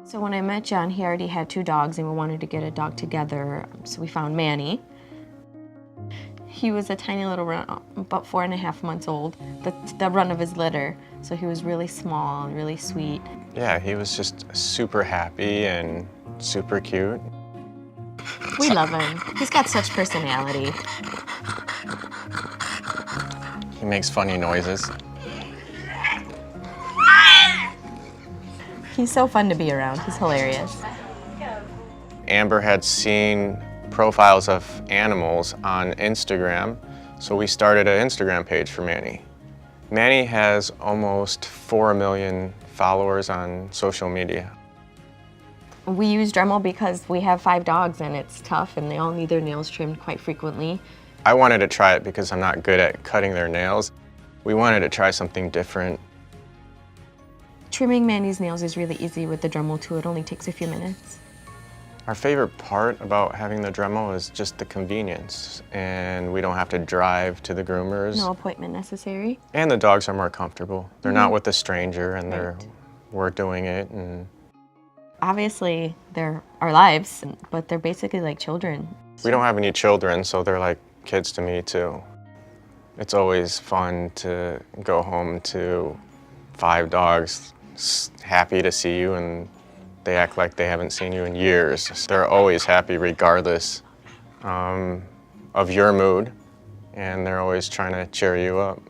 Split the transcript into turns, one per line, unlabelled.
So when I met John, he already had 2 dogs and we wanted to get a dog together, so we found Manny. He was a tiny little run, about 4.5 months old, the run of his litter. So he was really small and really sweet.
Yeah, he was just super happy and super cute.
We love him. He's got such personality.
He makes funny noises.
He's so fun to be around. He's hilarious.
Amber had seen profiles of animals on Instagram, so we started an Instagram page for Manny. Manny has almost 4 million followers on social media.
We use Dremel because we have 5 dogs and it's tough and they all need their nails trimmed quite frequently.
I wanted to try it because I'm not good at cutting their nails. We wanted to try something different.
Trimming Manny's nails is really easy with the Dremel too. It only takes a few minutes.
Our favorite part about having the Dremel is just the convenience, and we don't have to drive to the groomers.
No appointment necessary.
And the dogs are more comfortable. They're not with a stranger, and we're doing it. And
obviously, they're our lives, but they're basically like children.
We don't have any children, so they're like kids to me too. It's always fun to go home to 5 dogs happy to see you, and they act like they haven't seen you in years. They're always happy regardless of your mood, and they're always trying to cheer you up.